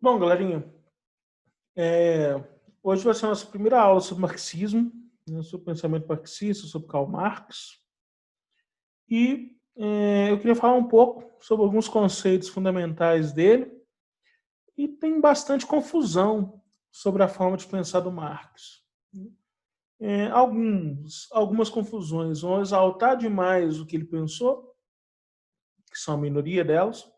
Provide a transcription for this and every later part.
Bom, galerinha, é, hoje vai ser a nossa primeira aula sobre marxismo, né, sobre pensamento marxista, sobre Karl Marx. E eu queria falar um pouco sobre alguns conceitos fundamentais dele. E tem bastante confusão sobre a forma de pensar do Marx. Algumas confusões vão exaltar demais o que ele pensou, que são a minoria delas,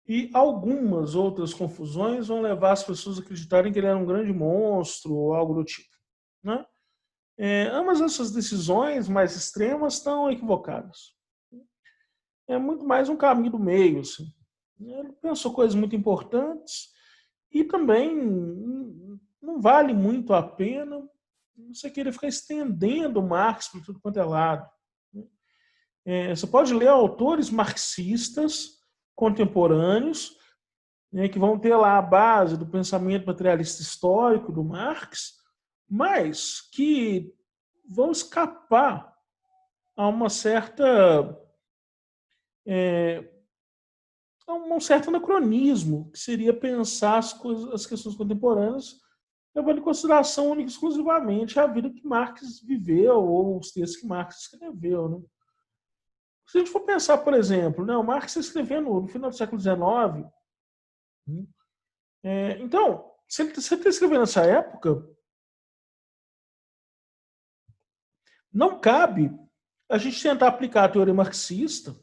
e algumas outras confusões vão levar as pessoas a acreditarem que ele era um grande monstro ou algo do tipo, né? Ambas essas decisões mais extremas estão equivocadas. É muito mais um caminho do meio. Assim. Ele pensou coisas muito importantes e também não vale muito a pena você querer ficar estendendo Marx para tudo quanto é lado. Você pode ler autores marxistas contemporâneos, né, que vão ter lá a base do pensamento materialista histórico do Marx, mas que vão escapar a uma certa a um certo anacronismo, que seria pensar as questões contemporâneas levando em consideração única e exclusivamente a vida que Marx viveu ou os textos que Marx escreveu. Né? Se a gente for pensar, por exemplo, né, o Marx escreveu no final do século XIX, então, se ele está escrevendo nessa época, não cabe a gente tentar aplicar a teoria marxista,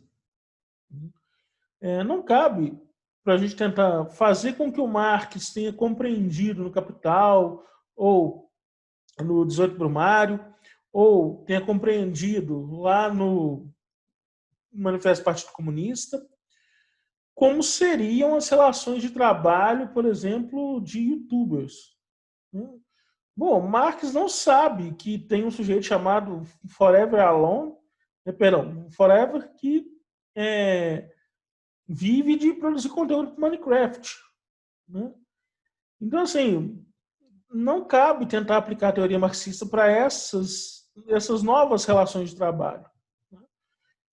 não cabe para a gente tentar fazer com que o Marx tenha compreendido no Capital ou no 18 Brumário, ou tenha compreendido lá no Manifesto do Partido Comunista, como seriam as relações de trabalho, por exemplo, de youtubers. Bom, Marx não sabe que tem um sujeito chamado Forever Alone, Forever, que vive de produzir conteúdo para Minecraft. Né? Então, assim, não cabe tentar aplicar a teoria marxista para essas novas relações de trabalho.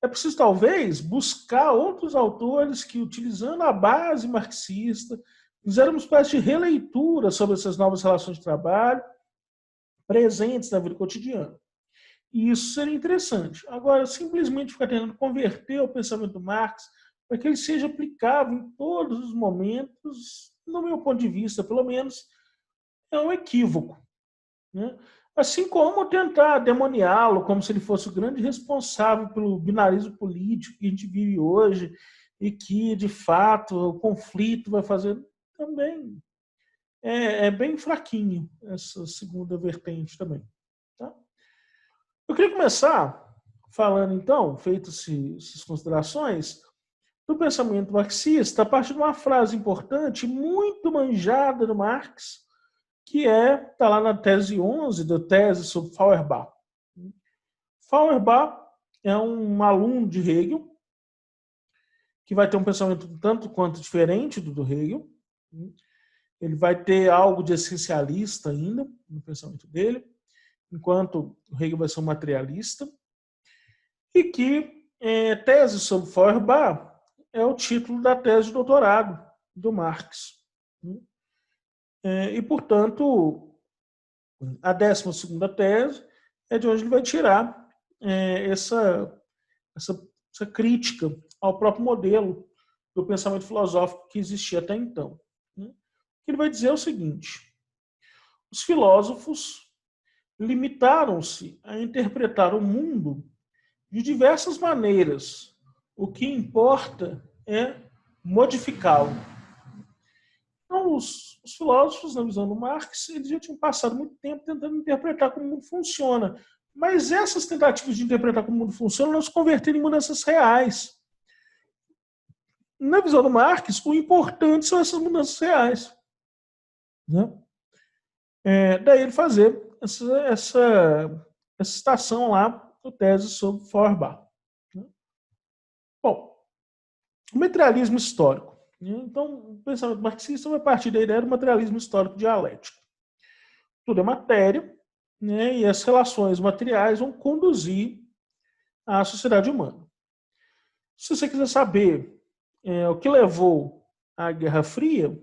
É preciso, talvez, buscar outros autores que, utilizando a base marxista, fizeram uma espécie de releitura sobre essas novas relações de trabalho presentes na vida cotidiana. E isso seria interessante. Agora, simplesmente ficar tentando converter o pensamento do Marx para que ele seja aplicável em todos os momentos, no meu ponto de vista, pelo menos, é um equívoco. Né? Assim como tentar demoniá-lo como se ele fosse o grande responsável pelo binarismo político que a gente vive hoje e que, de fato, o conflito vai fazer também. É bem fraquinho essa segunda vertente também. Tá? Eu queria começar falando, então, feitas essas considerações, do pensamento marxista a partir de uma frase importante, muito manjada do Marx, que está lá na tese 11 da tese sobre Feuerbach. Feuerbach é um aluno de Hegel, que vai ter um pensamento tanto quanto diferente do Hegel. Ele vai ter algo de essencialista ainda no pensamento dele, enquanto o Hegel vai ser um materialista. E que tese sobre Feuerbach é o título da tese de doutorado do Marx. E, portanto, a 12ª tese é de onde ele vai tirar essa crítica ao próprio modelo do pensamento filosófico que existia até então. O que ele vai dizer é o seguinte: os filósofos limitaram-se a interpretar o mundo de diversas maneiras. O que importa é modificá-lo. Então, os filósofos, na visão do Marx, eles já tinham passado muito tempo tentando interpretar como o mundo funciona. Mas essas tentativas de interpretar como o mundo funciona não se converteram em mudanças reais. Na visão do Marx, o importante são essas mudanças reais. Né? Daí ele fazer essa citação lá do tese sobre Feuerbach. Né? Bom, o materialismo histórico. Então, o pensamento marxista vai partir da ideia do materialismo histórico dialético. Tudo é matéria, né, e as relações materiais vão conduzir à sociedade humana. Se você quiser saber o que levou à Guerra Fria,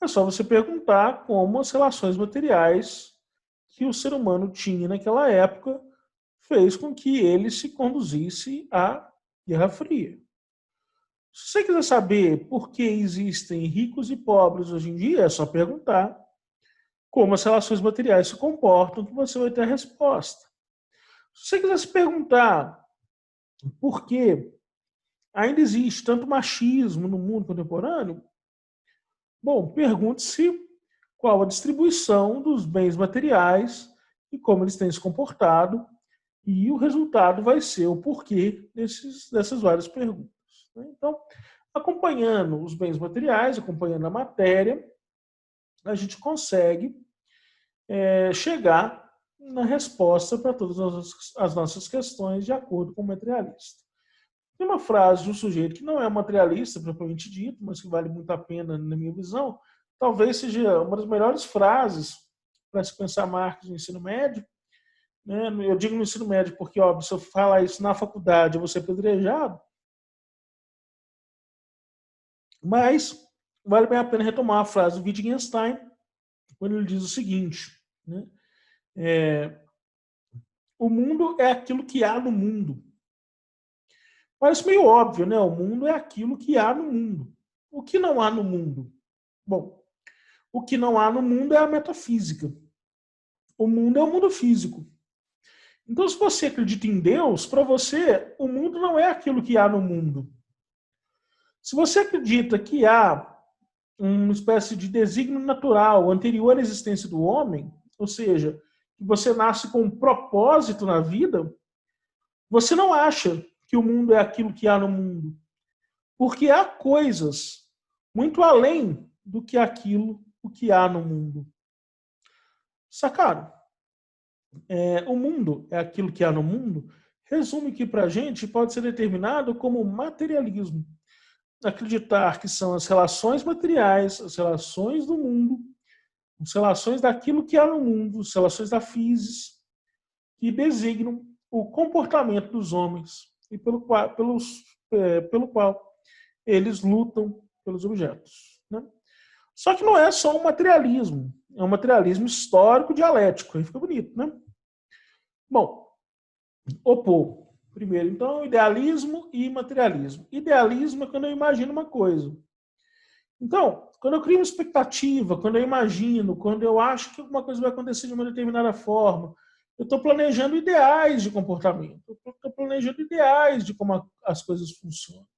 É só você perguntar como as relações materiais que o ser humano tinha naquela época fez com que ele se conduzisse à Guerra Fria. Se você quiser saber por que existem ricos e pobres hoje em dia, é só perguntar como as relações materiais se comportam, que você vai ter a resposta. Se você quiser se perguntar por que ainda existe tanto machismo no mundo contemporâneo, bom, pergunte-se qual a distribuição dos bens materiais e como eles têm se comportado, e o resultado vai ser o porquê dessas várias perguntas. Então, acompanhando os bens materiais, acompanhando a matéria, a gente consegue chegar na resposta para todas as nossas questões de acordo com o materialista. Tem uma frase de um sujeito que não é materialista, propriamente dito, mas que vale muito a pena na minha visão, talvez seja uma das melhores frases para se pensar Marx no ensino médio. Né? Eu digo no ensino médio porque, óbvio, se eu falar isso na faculdade, eu vou ser apedrejado, mas vale bem a pena retomar a frase do Wittgenstein, quando ele diz o seguinte, né? O mundo é aquilo que há no mundo. Parece meio óbvio, né? O mundo é aquilo que há no mundo. O que não há no mundo? Bom, o que não há no mundo é a metafísica. O mundo é o mundo físico. Então, se você acredita em Deus, para você, o mundo não é aquilo que há no mundo. Se você acredita que há uma espécie de desígnio natural anterior à existência do homem, ou seja, que você nasce com um propósito na vida, você não acha que o mundo é aquilo que há no mundo. Porque há coisas muito além do que aquilo o que há no mundo. Sacaram? O mundo é aquilo que há no mundo, resume que para a gente pode ser determinado como materialismo. Acreditar que são as relações materiais, as relações do mundo, as relações daquilo que há no mundo, as relações da physis, que designam o comportamento dos homens e pelo qual eles lutam pelos objetos. Né? Só que não é só um materialismo, é um materialismo histórico dialético, aí fica bonito, né? Bom, opor. Primeiro, então, idealismo e materialismo. Idealismo é quando eu imagino uma coisa. Então, quando eu crio uma expectativa, quando eu imagino, quando eu acho que alguma coisa vai acontecer de uma determinada forma, eu estou planejando ideais de comportamento, eu estou planejando ideais de como as coisas funcionam.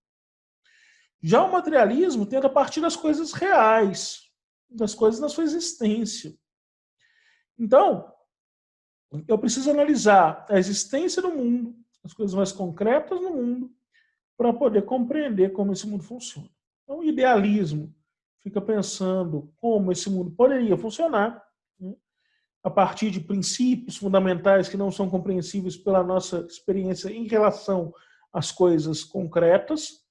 Já o materialismo tenta partir das coisas reais, das coisas na sua existência. Então, eu preciso analisar a existência do mundo, as coisas mais concretas no mundo, para poder compreender como esse mundo funciona. Então, o idealismo fica pensando como esse mundo poderia funcionar, né, a partir de princípios fundamentais que não são compreensíveis pela nossa experiência em relação às coisas concretas,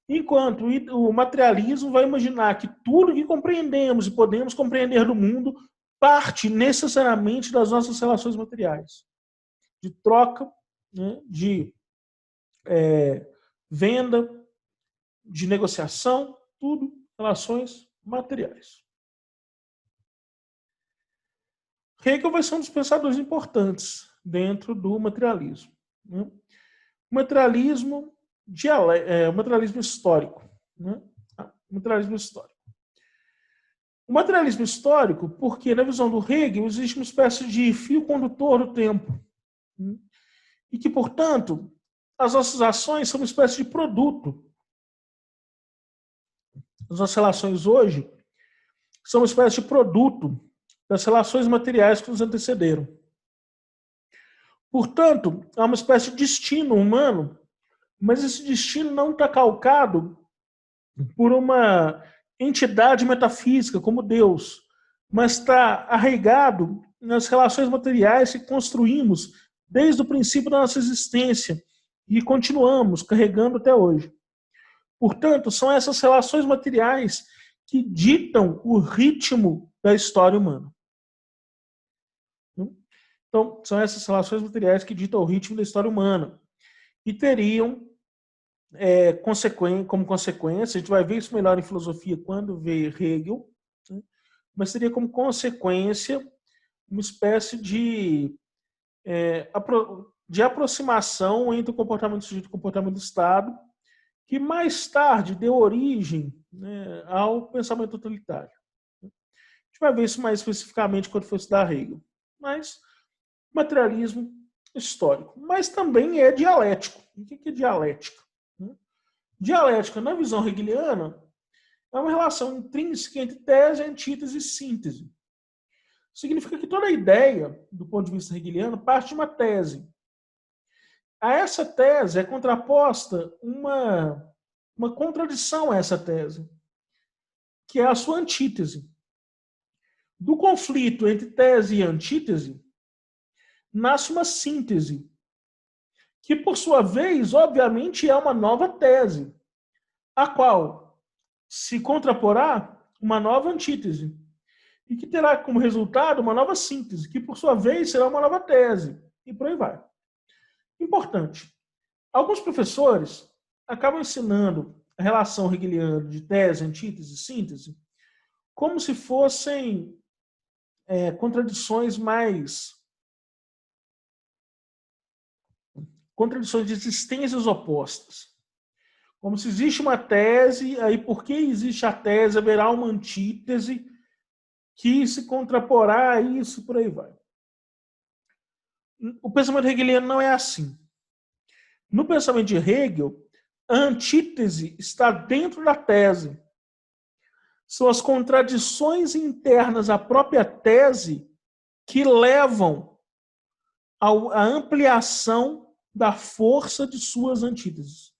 enquanto o materialismo vai imaginar que tudo que compreendemos e podemos compreender do mundo parte necessariamente das nossas relações materiais, de troca, né, de venda, de negociação, tudo relações materiais. Hegel vai ser um dos pensadores importantes dentro do materialismo. Né? O materialismo histórico. Né? O materialismo histórico. O materialismo histórico, porque na visão do Hegel existe uma espécie de fio condutor do tempo. Né? E que, portanto, as nossas ações são uma espécie de produto. As nossas relações hoje são uma espécie de produto das relações materiais que nos antecederam. Portanto, há uma espécie de destino humano, mas esse destino não está calcado por uma entidade metafísica como Deus, mas está arraigado nas relações materiais que construímos desde o princípio da nossa existência e continuamos carregando até hoje. Portanto, são essas relações materiais que ditam o ritmo da história humana. Então, são essas relações materiais que ditam o ritmo da história humana. E teriam, como consequência, a gente vai ver isso melhor em filosofia quando vê Hegel, né? Mas teria como consequência uma espécie de aproximação entre o comportamento do sujeito e o comportamento do Estado, que mais tarde deu origem, né, ao pensamento totalitário. A gente vai ver isso mais especificamente quando for estudar Hegel. Mas materialismo histórico. Mas também é dialético. O que é dialética? Dialética, na visão hegeliana, é uma relação intrínseca entre tese, antítese e síntese. Significa que toda ideia, do ponto de vista hegeliano, parte de uma tese. A essa tese é contraposta uma contradição a essa tese, que é a sua antítese. Do conflito entre tese e antítese, nasce uma síntese, que, por sua vez, obviamente, é uma nova tese, a qual se contraporá uma nova antítese, e que terá como resultado uma nova síntese, que, por sua vez, será uma nova tese, e por aí vai. Importante. Alguns professores acabam ensinando a relação hegeliana de tese, antítese e síntese como se fossem contradições de existências opostas. Como se existe uma tese, aí porque existe a tese, haverá uma antítese que se contraporá a isso, por aí vai. O pensamento hegeliano não é assim. No pensamento de Hegel, a antítese está dentro da tese. São as contradições internas à própria tese que levam à ampliação da força de suas antíteses.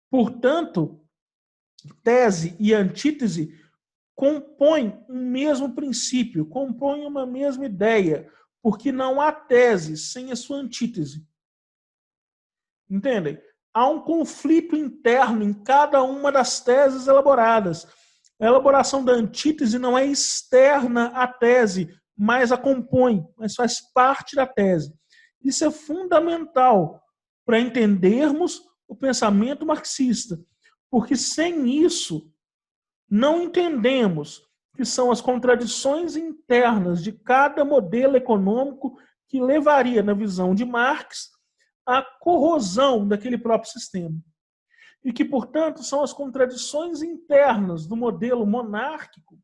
Portanto, tese e antítese compõem um mesmo princípio, compõem uma mesma ideia, porque não há tese sem a sua antítese. Entendem? Há um conflito interno em cada uma das teses elaboradas. A elaboração da antítese não é externa à tese, mas a compõe, mas faz parte da tese. Isso é fundamental para entendermos o pensamento marxista, porque sem isso não entendemos que são as contradições internas de cada modelo econômico que levaria, na visão de Marx, à corrosão daquele próprio sistema. E que, portanto, são as contradições internas do modelo monárquico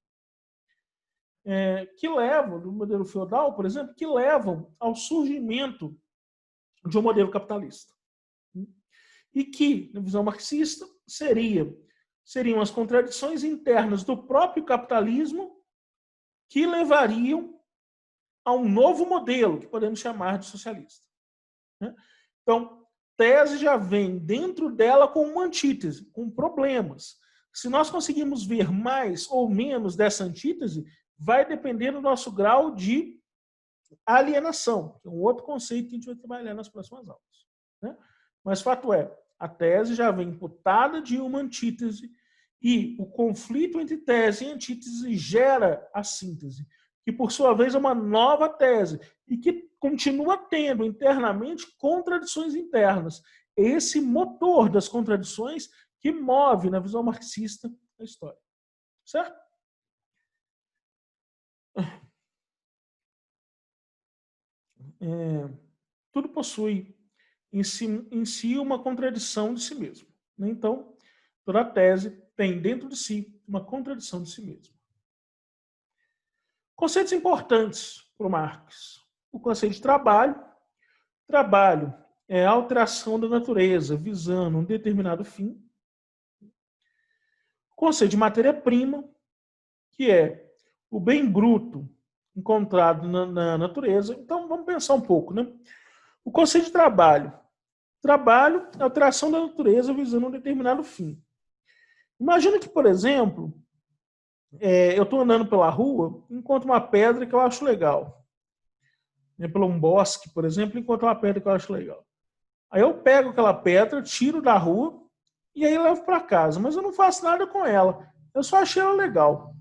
que levam, do modelo feudal, por exemplo, que levam ao surgimento de um modelo capitalista. E que, na visão marxista, seriam as contradições internas do próprio capitalismo que levariam a um novo modelo, que podemos chamar de socialista. Então, tese já vem dentro dela com uma antítese, com problemas. Se nós conseguimos ver mais ou menos dessa antítese, vai depender do nosso grau de alienação, que é um outro conceito que a gente vai trabalhar nas próximas aulas. Mas fato é, a tese já vem imputada de uma antítese e o conflito entre tese e antítese gera a síntese, que por sua vez é uma nova tese e que continua tendo internamente contradições internas. Esse motor das contradições que move, na visão marxista, a história. Certo? Tudo possui em si uma contradição de si mesmo. Então, toda tese tem dentro de si uma contradição de si mesmo. Conceitos importantes para o Marx. O conceito de trabalho. Trabalho é a alteração da natureza visando um determinado fim. O conceito de matéria-prima, que é o bem bruto encontrado na natureza. Então, vamos pensar um pouco. O conceito de trabalho. Trabalho é a alteração da natureza visando um determinado fim. Imagina que, por exemplo, eu estou andando pela rua, encontro uma pedra que eu acho legal. Pelo um bosque, por exemplo, encontro uma pedra que eu acho legal. Aí eu pego aquela pedra, tiro da rua e aí levo para casa. Mas eu não faço nada com ela. Eu só achei ela legal.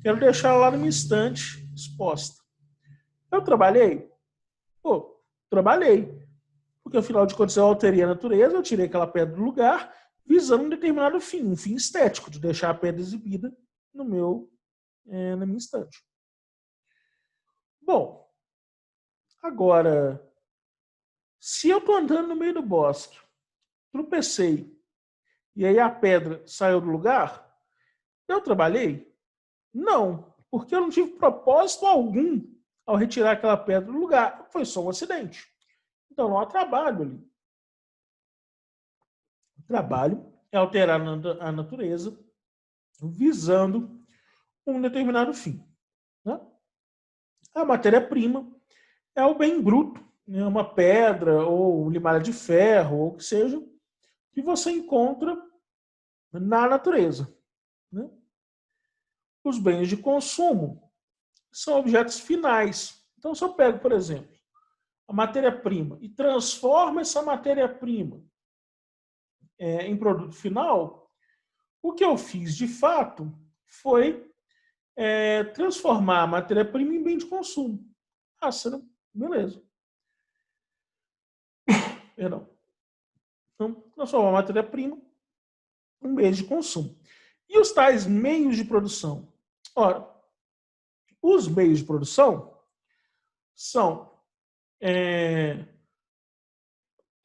Quero deixar ela lá na minha estante, exposta. Eu trabalhei? Pô, trabalhei. Porque, afinal de contas, eu alterei a natureza, eu tirei aquela pedra do lugar, visando um determinado fim, um fim estético, de deixar a pedra exibida no meu na minha estante. Bom, agora, se eu estou andando no meio do bosque, tropecei, e aí a pedra saiu do lugar, eu trabalhei? Não, porque eu não tive propósito algum ao retirar aquela pedra do lugar. Foi só um acidente. Então não há trabalho ali. O trabalho é alterar a natureza visando um determinado fim. Né? A matéria-prima é o bem bruto, né? Uma pedra ou limalha de ferro, ou o que seja, que você encontra na natureza. Né? Os bens de consumo são objetos finais. Então, se eu pego, por exemplo, a matéria-prima e transformo essa matéria-prima em produto final, o que eu fiz de fato foi transformar a matéria-prima em bem de consumo. Beleza. Perdão. Então, transformar a matéria-prima em bem de consumo. E os tais meios de produção? Ora, os meios de produção são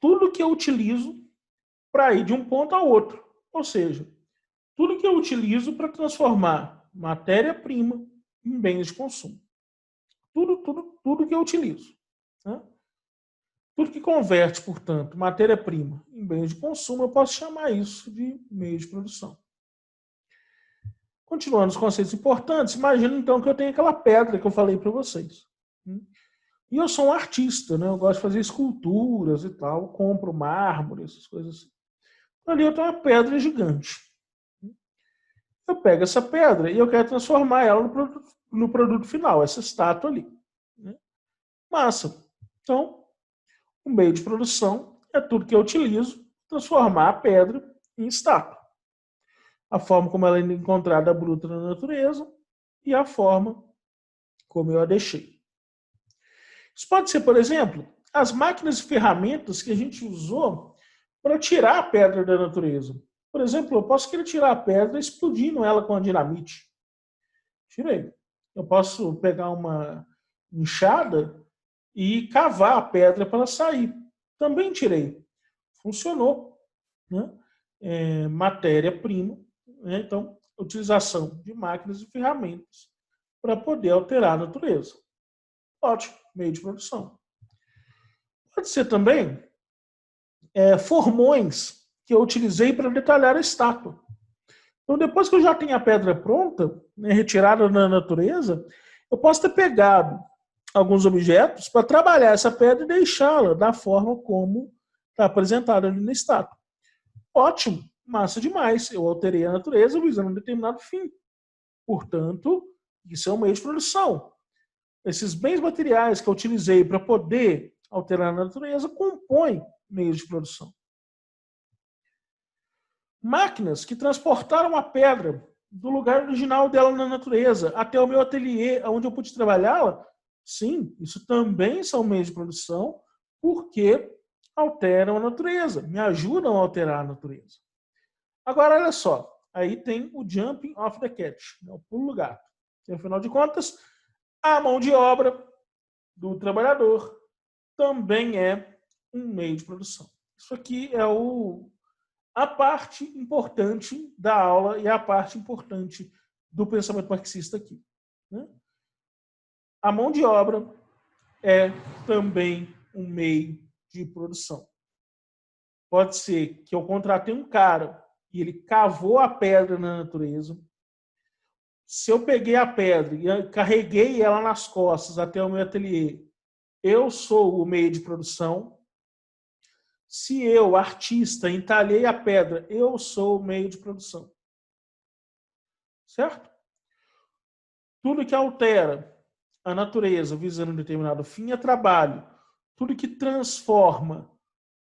tudo que eu utilizo para ir de um ponto a outro. Ou seja, tudo que eu utilizo para transformar matéria-prima em bens de consumo. Tudo que eu utilizo. Né? Tudo que converte, portanto, matéria-prima em bens de consumo, eu posso chamar isso de meio de produção. Continuando os conceitos importantes, imagina então que eu tenho aquela pedra que eu falei para vocês. E eu sou um artista, né? Eu gosto de fazer esculturas e tal, compro mármore, essas coisas assim. Ali eu tenho uma pedra gigante. Eu pego essa pedra e eu quero transformar ela no produto final, essa estátua ali. Né? Massa. Então, o meio de produção é tudo que eu utilizo para transformar a pedra em estátua. A forma como ela é encontrada bruta na natureza e a forma como eu a deixei. Isso pode ser, por exemplo, as máquinas e ferramentas que a gente usou para tirar a pedra da natureza. Por exemplo, eu posso querer tirar a pedra explodindo ela com a dinamite. Tirei. Eu posso pegar uma enxada e cavar a pedra para ela sair. Também tirei. Funcionou. Né? Matéria-prima. Né? Então, utilização de máquinas e ferramentas para poder alterar a natureza. Ótimo, meio de produção. Pode ser também formões que eu utilizei para detalhar a estátua. Então, depois que eu já tenho a pedra pronta, né, retirada da natureza, eu posso ter pegado alguns objetos para trabalhar essa pedra e deixá-la da forma como está apresentada ali na estátua. Ótimo, massa demais. Eu alterei a natureza visando um determinado fim. Portanto, isso é um meio de produção. Esses bens materiais que eu utilizei para poder alterar a natureza compõem meios de produção. Máquinas que transportaram a pedra do lugar original dela na natureza até o meu ateliê, onde eu pude trabalhá-la, sim, isso também são meios de produção, porque alteram a natureza, me ajudam a alterar a natureza. Agora, olha só, aí tem o jumping off the catch, o pulo do gato. Afinal de contas, a mão de obra do trabalhador também é um meio de produção. Isso aqui é a parte importante da aula e a parte importante do pensamento marxista aqui. Né? A mão de obra é também um meio de produção. Pode ser que eu contratei um cara e ele cavou a pedra na natureza. Se eu peguei a pedra e carreguei ela nas costas até o meu ateliê, eu sou o meio de produção. Se eu, artista, entalhei a pedra, eu sou o meio de produção. Certo? Tudo que altera a natureza visando um determinado fim é trabalho. Tudo que transforma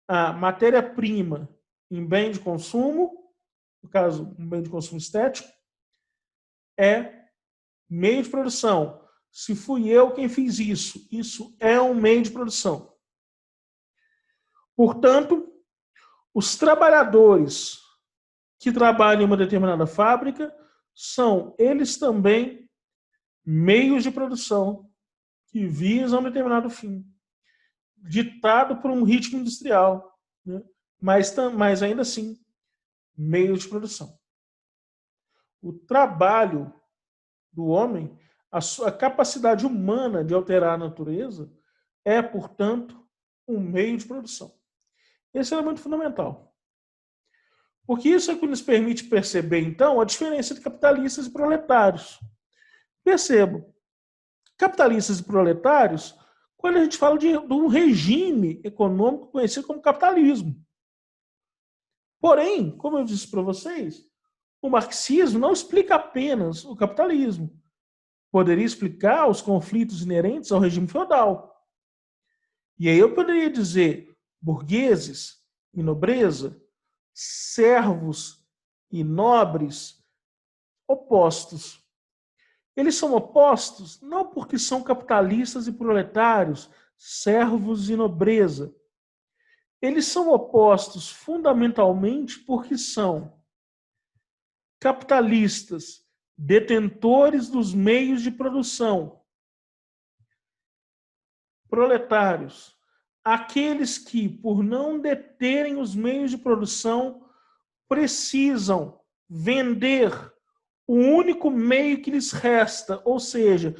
a matéria-prima em bem de consumo, no caso, um bem de consumo estético, é meio de produção. Se fui eu quem fiz isso, isso é um meio de produção. Portanto, os trabalhadores que trabalham em uma determinada fábrica são, eles também, meios de produção que visam um determinado fim, ditado por um ritmo industrial, né? mas ainda assim, meios de produção. O trabalho do homem, a sua capacidade humana de alterar a natureza, é, portanto, um meio de produção. Esse é elemento fundamental. Porque isso é o que nos permite perceber, então, a diferença de capitalistas e proletários. Percebam, capitalistas e proletários, quando a gente fala de um regime econômico conhecido como capitalismo. Porém, como eu disse para vocês, o marxismo não explica apenas o capitalismo. Poderia explicar os conflitos inerentes ao regime feudal. E aí eu poderia dizer burgueses e nobreza, servos e nobres, opostos. Eles são opostos não porque são capitalistas e proletários, servos e nobreza. Eles são opostos fundamentalmente porque são capitalistas, detentores dos meios de produção, proletários, aqueles que, por não deterem os meios de produção, precisam vender o único meio que lhes resta, ou seja,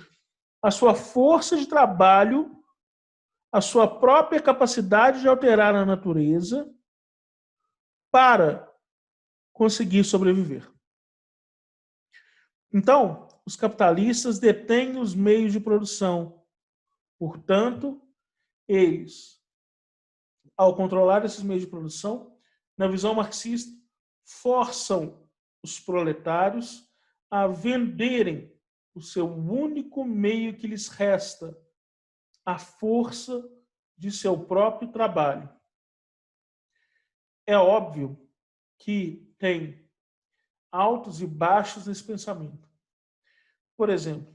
a sua força de trabalho, a sua própria capacidade de alterar a natureza para conseguir sobreviver. Então, os capitalistas detêm os meios de produção. Portanto, eles, ao controlar esses meios de produção, na visão marxista, forçam os proletários a venderem o seu único meio que lhes resta, a força de seu próprio trabalho. É óbvio que tem altos e baixos nesse pensamento. Por exemplo,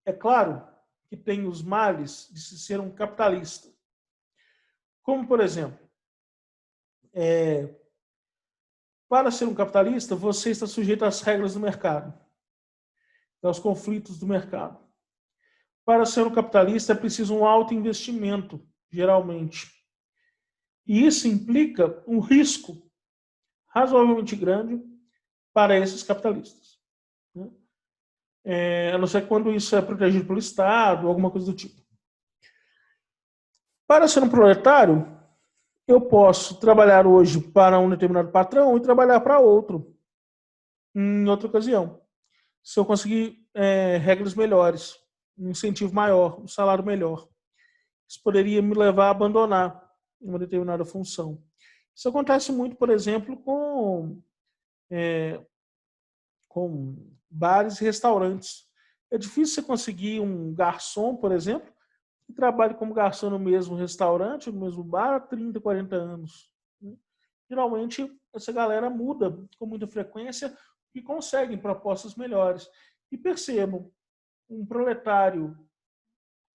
é claro que tem os males de se ser um capitalista. Como, por exemplo, para ser um capitalista, você está sujeito às regras do mercado, aos conflitos do mercado. Para ser um capitalista é preciso um alto investimento, geralmente. E isso implica um risco razoavelmente grande para esses capitalistas. A não ser quando isso é protegido pelo Estado, alguma coisa do tipo. Para ser um proletário, eu posso trabalhar hoje para um determinado patrão e trabalhar para outro em outra ocasião. Se eu conseguir regras melhores, um incentivo maior, um salário melhor. Isso poderia me levar a abandonar uma determinada função. Isso acontece muito, por exemplo, com bares e restaurantes. É difícil você conseguir um garçom, por exemplo, que trabalhe como garçom no mesmo restaurante, no mesmo bar há 30, 40 anos. Geralmente, essa galera muda com muita frequência e conseguem propostas melhores. E percebam, um proletário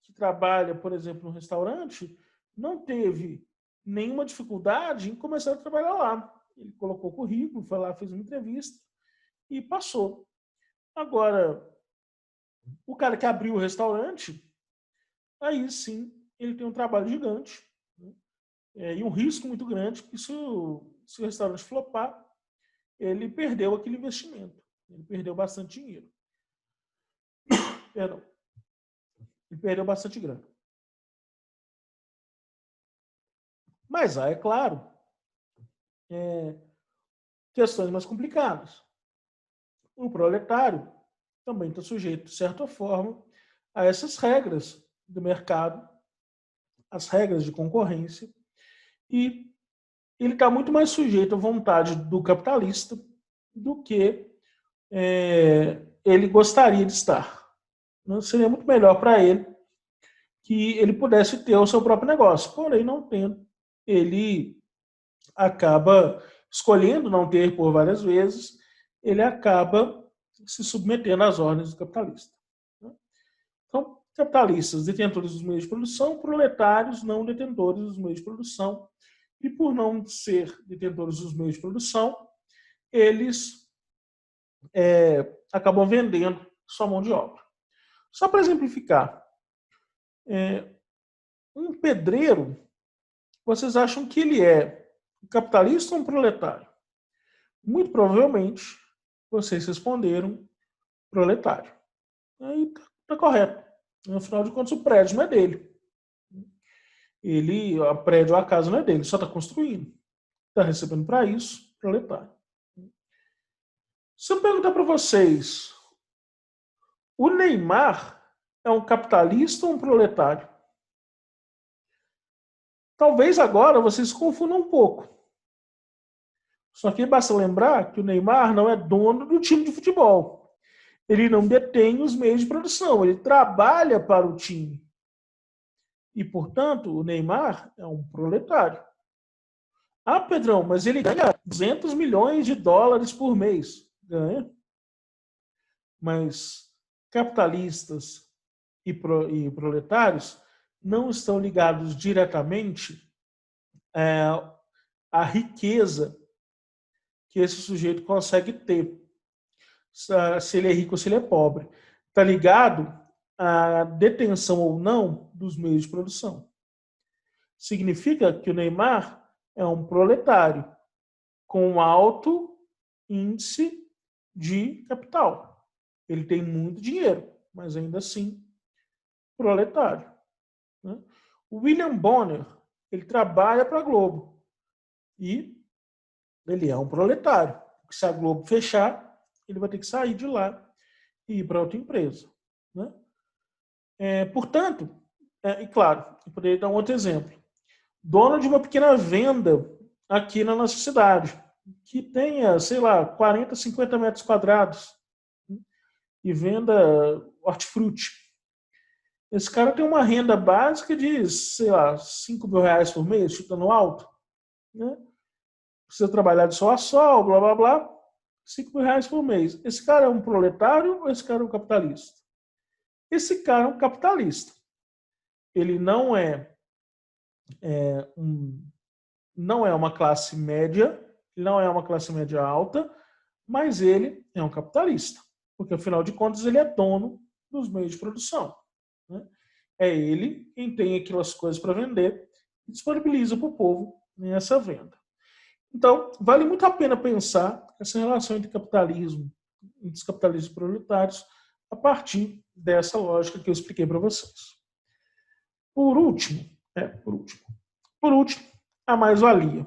que trabalha, por exemplo, no restaurante, não teve nenhuma dificuldade em começar a trabalhar lá. Ele colocou o currículo, foi lá, fez uma entrevista e passou. Agora, o cara que abriu o restaurante, aí sim, ele tem um trabalho gigante, né? E um risco muito grande, porque se o restaurante flopar, ele perdeu aquele investimento. Ele perdeu bastante dinheiro. Perdão. Ele perdeu bastante grana. Mas há, é claro, questões mais complicadas. O proletário também está sujeito, de certa forma, a essas regras do mercado, as regras de concorrência, e ele está muito mais sujeito à vontade do capitalista do que ele gostaria de estar. Não seria muito melhor para ele que ele pudesse ter o seu próprio negócio, porém não tendo, ele acaba escolhendo não ter por várias vezes, ele acaba se submetendo às ordens do capitalista. Então, capitalistas, detentores dos meios de produção, proletários, não detentores dos meios de produção, e por não ser detentores dos meios de produção, eles acabam vendendo sua mão de obra. Só para exemplificar, um pedreiro, vocês acham que ele é um capitalista ou um proletário? Muito provavelmente, vocês responderam proletário. Aí tá correto. Afinal de contas, o prédio não é dele. O prédio ou a casa não é dele, só está construindo. Está recebendo para isso, proletário. Se eu perguntar para vocês, o Neymar é um capitalista ou um proletário? Talvez agora vocês se confundam um pouco. Só que basta lembrar que o Neymar não é dono do time de futebol. Ele não detém os meios de produção, ele trabalha para o time. E, portanto, o Neymar é um proletário. Ah, Pedrão, mas ele ganha 200 milhões de dólares por mês. Ganha. Mas capitalistas e proletários não estão ligados diretamente à riqueza que esse sujeito consegue ter. Se ele é rico ou se ele é pobre. Está ligado à detenção ou não dos meios de produção. Significa que o Neymar é um proletário com alto índice de capital. Ele tem muito dinheiro, mas ainda assim proletário. Né? O William Bonner, ele trabalha para a Globo e ele é um proletário. Se a Globo fechar, ele vai ter que sair de lá e ir para outra empresa. Né? Portanto, e claro, eu poderia dar um outro exemplo. Dono de uma pequena venda aqui na nossa cidade, que tenha, sei lá, 40, 50 metros quadrados e venda hortifruti. Esse cara tem uma renda básica de, sei lá, 5 mil reais por mês, chutando alto. Né? Precisa trabalhar de sol a sol, blá, blá, blá. 5 mil reais por mês. Esse cara é um proletário ou esse cara é um capitalista? Esse cara é um capitalista. Ele não é uma classe média, não é uma classe média alta, mas ele é um capitalista, porque afinal de contas ele é dono dos meios de produção. Né? É ele quem tem aquelas coisas para vender e disponibiliza para o povo nessa venda. Então, vale muito a pena pensar essa relação entre os capitalismos proletários a partir dessa lógica que eu expliquei para vocês. Por último, a mais-valia.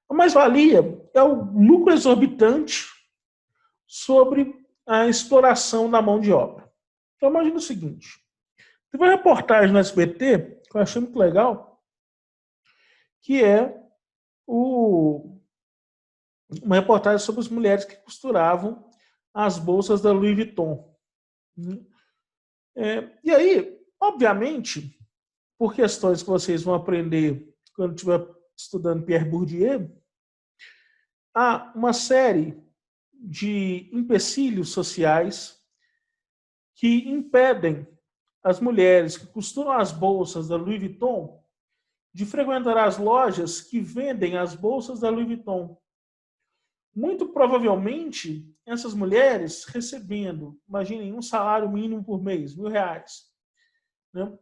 A mais-valia é o lucro exorbitante sobre a exploração da mão de obra. Então, imagina o seguinte. Teve uma reportagem no SBT que eu achei muito legal, que é uma reportagem sobre as mulheres que costuravam as bolsas da Louis Vuitton. E aí, obviamente, por questões que vocês vão aprender quando estiver estudando Pierre Bourdieu, há uma série de empecilhos sociais que impedem as mulheres que costuram as bolsas da Louis Vuitton de frequentar as lojas que vendem as bolsas da Louis Vuitton. Muito provavelmente, essas mulheres recebendo, imaginem, um salário mínimo por mês, R$1.000, né?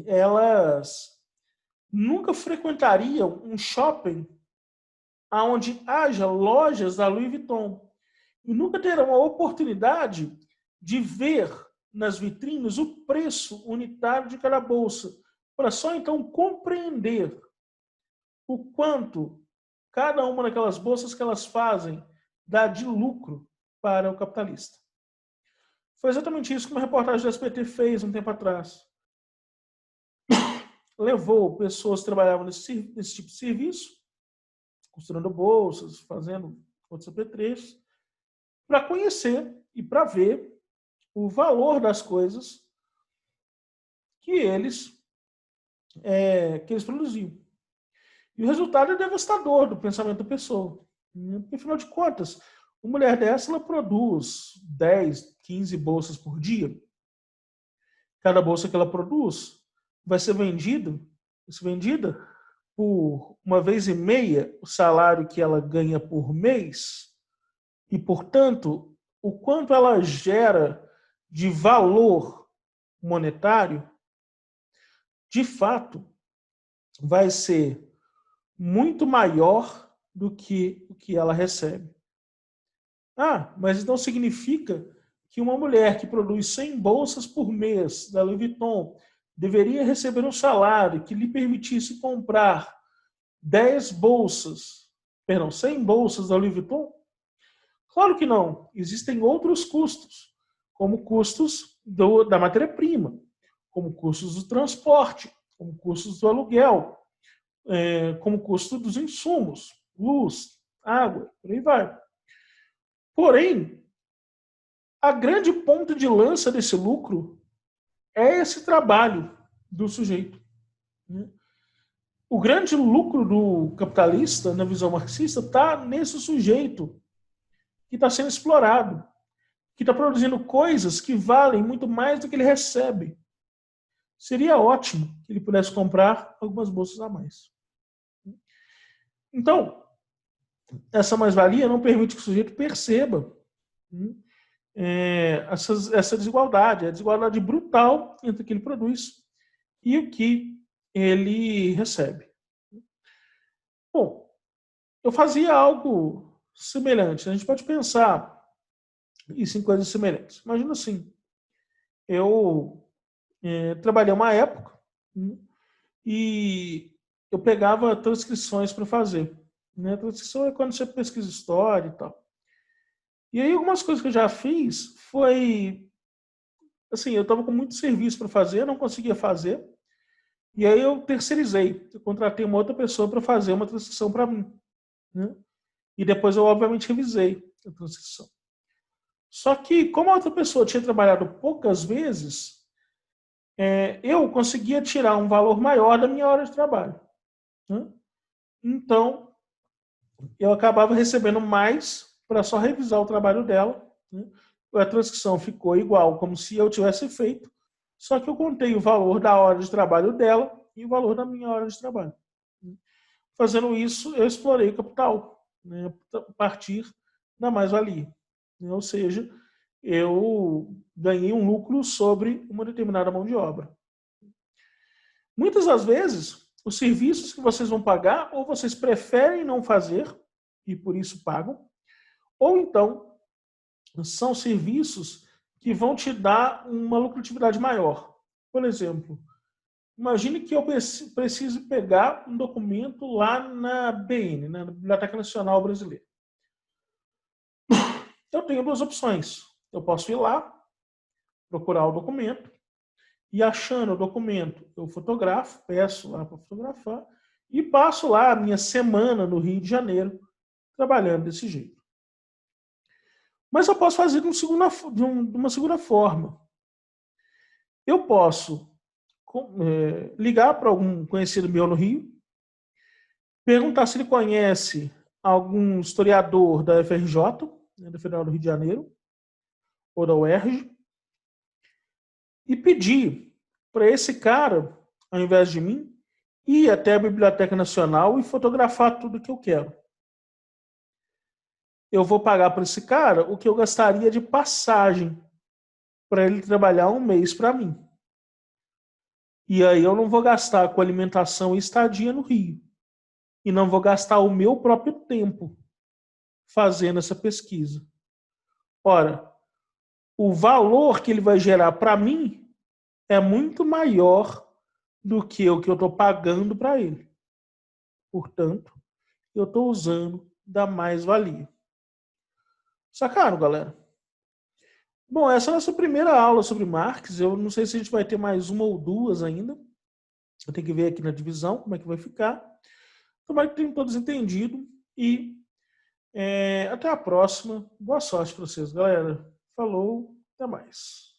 Elas nunca frequentariam um shopping onde haja lojas da Louis Vuitton e nunca terão a oportunidade de ver nas vitrines o preço unitário de cada bolsa, para só então compreender o quanto cada uma daquelas bolsas que elas fazem dá de lucro para o capitalista. Foi exatamente isso que uma reportagem do SBT fez um tempo atrás. Levou pessoas que trabalhavam nesse tipo de serviço, costurando bolsas, fazendo outros apetrechos, para conhecer e para ver o valor das coisas que eles produziam. E o resultado é devastador do pensamento da pessoa. Porque, afinal de contas, uma mulher dessa ela produz 10, 15 bolsas por dia. Cada bolsa que ela produz vai ser vendida por 1,5 vezes o salário que ela ganha por mês. E, portanto, o quanto ela gera de valor monetário, de fato, vai ser muito maior do que o que ela recebe. Ah, mas então significa que uma mulher que produz 100 bolsas por mês da Louis Vuitton deveria receber um salário que lhe permitisse comprar 100 bolsas da Louis Vuitton? Claro que não. Existem outros custos, como custos da matéria-prima, como custos do transporte, como custos do aluguel, como custo dos insumos, luz, água, por aí vai. Porém, a grande ponta de lança desse lucro é esse trabalho do sujeito. O grande lucro do capitalista, na visão marxista, está nesse sujeito que está sendo explorado, que está produzindo coisas que valem muito mais do que ele recebe. Seria ótimo que ele pudesse comprar algumas bolsas a mais. Então, essa mais-valia não permite que o sujeito perceba essa desigualdade, a desigualdade brutal entre o que ele produz e o que ele recebe. Bom, eu fazia algo semelhante. A gente pode pensar isso em coisas semelhantes. Imagina assim, eu trabalhei uma época e eu pegava transcrições para fazer. Né? Transcrição é quando você pesquisa história e tal. E aí algumas coisas que eu já fiz foi... Assim, eu estava com muito serviço para fazer, não conseguia fazer. E aí eu terceirizei. Eu contratei uma outra pessoa para fazer uma transcrição para mim. Né? E depois eu, obviamente, revisei a transcrição. Só que, como a outra pessoa tinha trabalhado poucas vezes, eu conseguia tirar um valor maior da minha hora de trabalho. Né? Então, eu acabava recebendo mais para só revisar o trabalho dela. Né? A transcrição ficou igual, como se eu tivesse feito, só que eu contei o valor da hora de trabalho dela e o valor da minha hora de trabalho. Fazendo isso, eu explorei o capital, né, a partir da mais-valia. Ou seja, eu ganhei um lucro sobre uma determinada mão de obra. Muitas das vezes, os serviços que vocês vão pagar, ou vocês preferem não fazer, e por isso pagam, ou então são serviços que vão te dar uma lucratividade maior. Por exemplo, imagine que eu preciso pegar um documento lá na BN, na Biblioteca Nacional Brasileira. Eu tenho duas opções. Eu posso ir lá, procurar o documento, e achando o documento, eu fotografo, peço lá para fotografar, e passo lá a minha semana no Rio de Janeiro, trabalhando desse jeito. Mas eu posso fazer de uma segunda forma. Eu posso ligar para algum conhecido meu no Rio, perguntar se ele conhece algum historiador da FRJ, da Federal do Rio de Janeiro, ou da UERJ, e pedir para esse cara, ao invés de mim, ir até a Biblioteca Nacional e fotografar tudo que eu quero. Eu vou pagar para esse cara o que eu gastaria de passagem para ele trabalhar um mês para mim. E aí eu não vou gastar com alimentação e estadia no Rio. E não vou gastar o meu próprio tempo fazendo essa pesquisa. Ora, o valor que ele vai gerar para mim é muito maior do que o que eu estou pagando para ele. Portanto, eu estou usando da mais-valia. Sacaram, galera? Bom, essa é a nossa primeira aula sobre Marx. Eu não sei se a gente vai ter mais uma ou duas ainda. Eu tenho que ver aqui na divisão como é que vai ficar. Tomara que tenham todos entendido. E até a próxima. Boa sorte para vocês, galera. Falou, até mais.